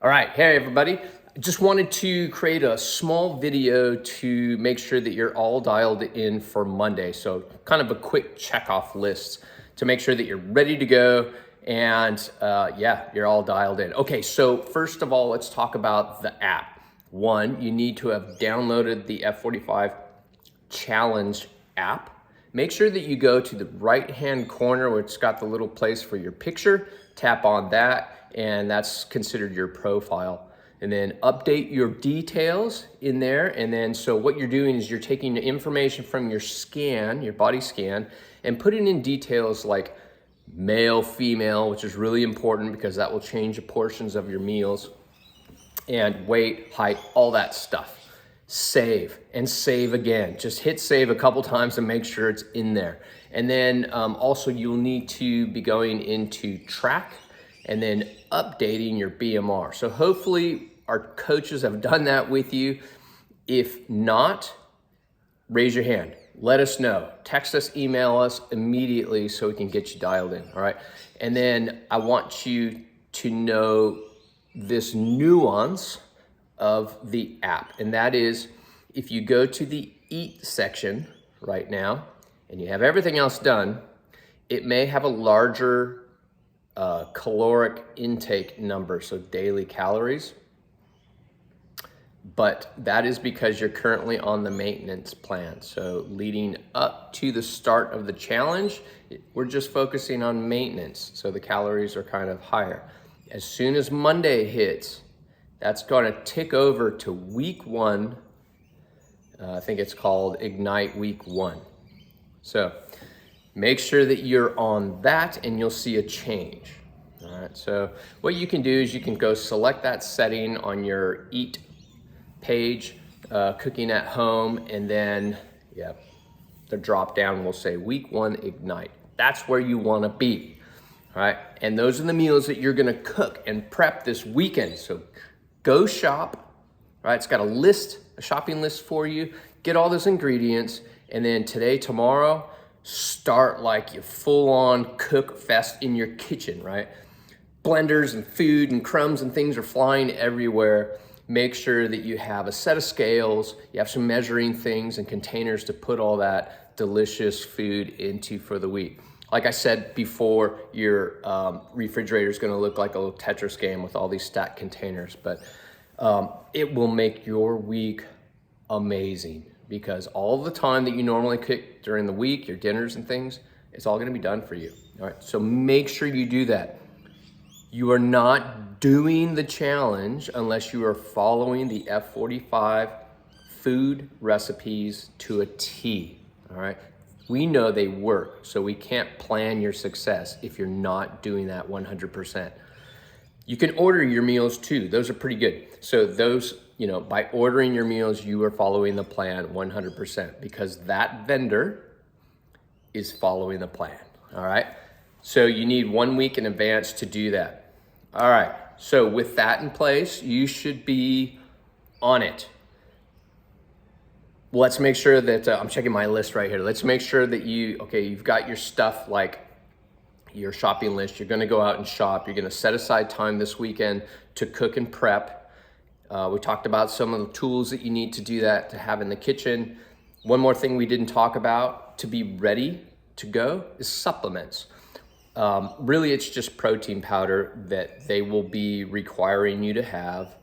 All right, hey everybody. I just wanted to create a small video to make sure that you're all dialed in for Monday. So kind of a quick check off list to make sure that you're ready to go and yeah, you're all dialed in. Okay, so first of all, let's talk about the app. One, you need to have downloaded the F45 Challenge app. Make sure that you go to the right-hand corner where it's got the little place for your picture, tap on that, and that's considered your profile. And then update your details in there. And then, so what you're doing is you're taking the information from your scan, your body scan, and putting in details like male, female, which is really important because that will change the portions of your meals, and weight, height, all that stuff. Save and save again. Just hit save a couple times and make sure it's in there. And then also you'll need to be going into track and then updating your BMR. So hopefully our coaches have done that with you. If not, raise your hand. Let us know. Text us, email us immediately so we can get you dialed in, all right? And then I want you to know this nuance of the app, and that is if you go to the eat section right now and you have everything else done, it may have a larger caloric intake number, so daily calories, but that is because you're currently on the maintenance plan. So leading up to the start of the challenge, we're just focusing on maintenance, so the calories are kind of higher. As soon as Monday hits, that's going to tick over to week one. I think it's called Ignite Week 1. So make sure that you're on that and you'll see a change. All right, so what you can do is you can go select that setting on your Eat page, cooking at home, and then, yeah, the drop down will say Week 1 Ignite. That's where you want to be. All right, and those are the meals that you're going to cook and prep this weekend. So go shop, right? It's got a shopping list for you. Get all those ingredients, and then today, tomorrow, start like your full-on cook fest in your kitchen, right? Blenders and food and crumbs and things are flying everywhere. Make sure that you have a set of scales, you have some measuring things and containers to put all that delicious food into for the week. Like I said before, your refrigerator is going to look like a little Tetris game with all these stacked containers, but it will make your week amazing because all the time that you normally cook during the week, your dinners and things, it's all going to be done for you. All right, so make sure you do that. You are not doing the challenge unless you are following the F45 food recipes to a T. All right. We know they work, so we can't plan your success if you're not doing that 100%. You can order your meals too. Those are pretty good. So those, by ordering your meals, you are following the plan 100% because that vendor is following the plan, all right? So you need 1 week in advance to do that. All right, so with that in place, you should be on it. Let's make sure that, I'm checking my list right here. Let's make sure that you've got your stuff like your shopping list. You're gonna go out and shop. You're gonna set aside time this weekend to cook and prep. We talked about some of the tools that you need to do that, to have in the kitchen. One more thing we didn't talk about to be ready to go is supplements. Really, it's just protein powder that they will be requiring you to have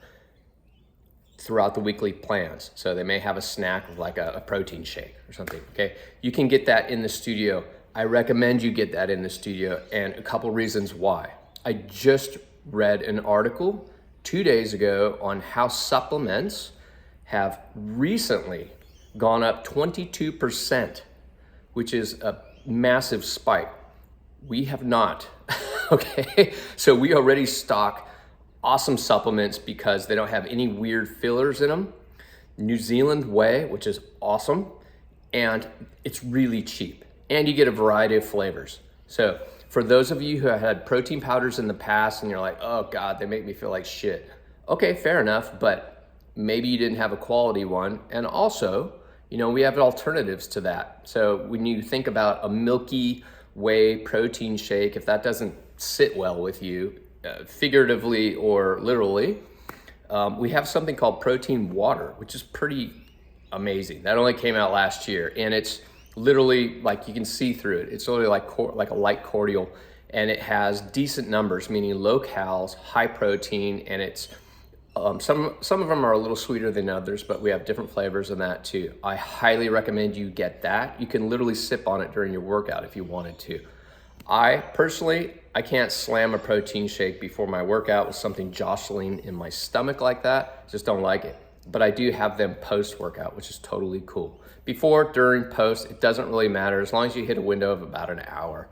throughout the weekly plans. So they may have a snack of like a protein shake or something, okay? You can get that in the studio. I recommend you get that in the studio, and a couple reasons why. I just read an article 2 days ago on how supplements have recently gone up 22%, which is a massive spike. We have not, okay? So we already stock awesome supplements because they don't have any weird fillers in them. New Zealand whey, which is awesome, and it's really cheap. And you get a variety of flavors. So for those of you who have had protein powders in the past and you're like, oh God, they make me feel like shit. Okay, fair enough, but maybe you didn't have a quality one. And also, we have alternatives to that. So when you think about a milky whey protein shake, if that doesn't sit well with you, figuratively or literally, we have something called protein water, which is pretty amazing. That only came out last year, and it's literally like you can see through it. It's literally like a light cordial, and it has decent numbers, meaning low calories, high protein, and it's some of them are a little sweeter than others, but we have different flavors in that too. I highly recommend you get that. You can literally sip on it during your workout if you wanted to. I personally can't slam a protein shake before my workout with something jostling in my stomach like that. Just don't like it. But I do have them post-workout, which is totally cool. Before, during, post, it doesn't really matter as long as you hit a window of about an hour.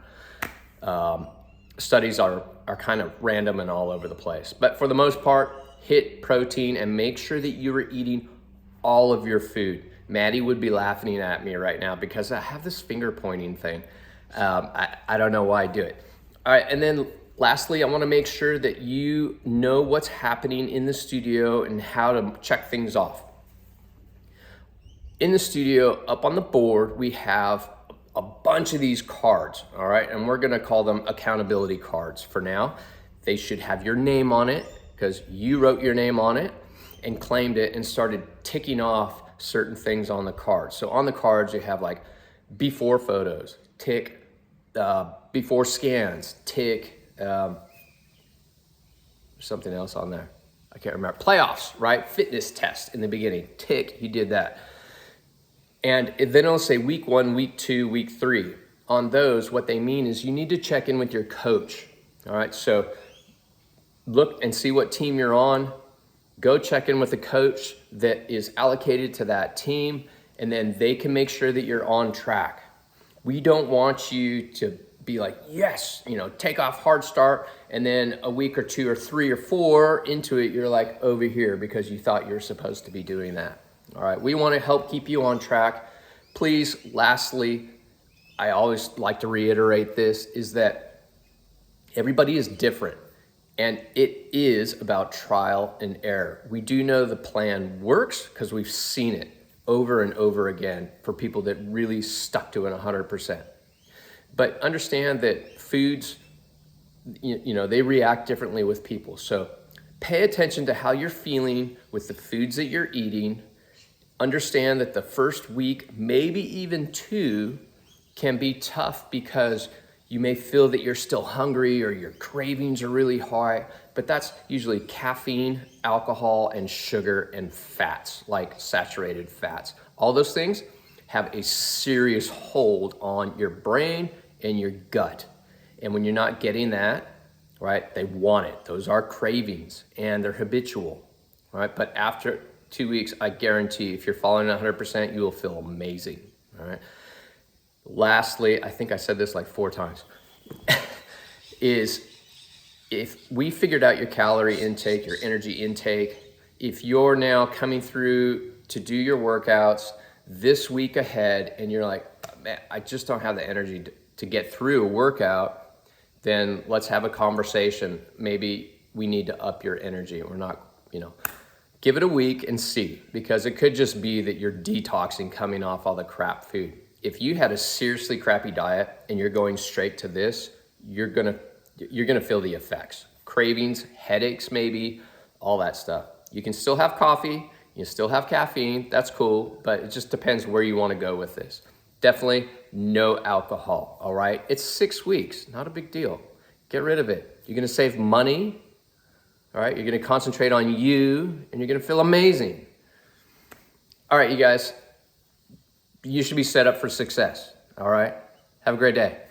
Studies are kind of random and all over the place. But for the most part, hit protein and make sure that you are eating all of your food. Maddie would be laughing at me right now because I have this finger pointing thing. I don't know why I do it. All right, and then lastly, I wanna make sure that you know what's happening in the studio and how to check things off. In the studio, up on the board, we have a bunch of these cards, all right? And we're gonna call them accountability cards for now. They should have your name on it because you wrote your name on it and claimed it and started ticking off certain things on the cards. So on the cards, you have like before photos, tick, before scans, tick, something else on there. I can't remember. Playoffs, right? Fitness test in the beginning. Tick, you did that. And then it'll say week 1, week 2, week 3. On those, what they mean is you need to check in with your coach. All right, so look and see what team you're on. Go check in with the coach that is allocated to that team, and then they can make sure that you're on track. We don't want you to be like, yes, take off hard start, and then a week or 2 or 3 or 4 into it, you're like over here because you thought you were supposed to be doing that. All right, we want to help keep you on track. Please, lastly, I always like to reiterate this, is that everybody is different, and it is about trial and error. We do know the plan works because we've seen it over and over again for people that really stuck to it 100%. But understand that foods, they react differently with people. So pay attention to how you're feeling with the foods that you're eating. Understand that the first week, maybe even 2, can be tough because you may feel that you're still hungry or your cravings are really high, but that's usually caffeine, alcohol, and sugar and fats, like saturated fats. All those things have a serious hold on your brain and your gut. And when you're not getting that, right, they want it. Those are cravings and they're habitual, right? But after 2 weeks, I guarantee if you're following 100%, you will feel amazing, all right? Lastly, I think I said this like 4 times, is if we figured out your calorie intake, your energy intake, if you're now coming through to do your workouts this week ahead and you're like, man, I just don't have the energy to get through a workout, then let's have a conversation. Maybe we need to up your energy. We're not, give it a week and see, because it could just be that you're detoxing coming off all the crap food. If you had a seriously crappy diet and you're going straight to this, you're gonna feel the effects. Cravings, headaches maybe, all that stuff. You can still have coffee, you still have caffeine, that's cool, but it just depends where you wanna go with this. Definitely no alcohol, all right? It's 6 weeks, not a big deal. Get rid of it. You're gonna save money, all right? You're gonna concentrate on you, and you're gonna feel amazing. All right, you guys, you should be set up for success, all right? Have a great day.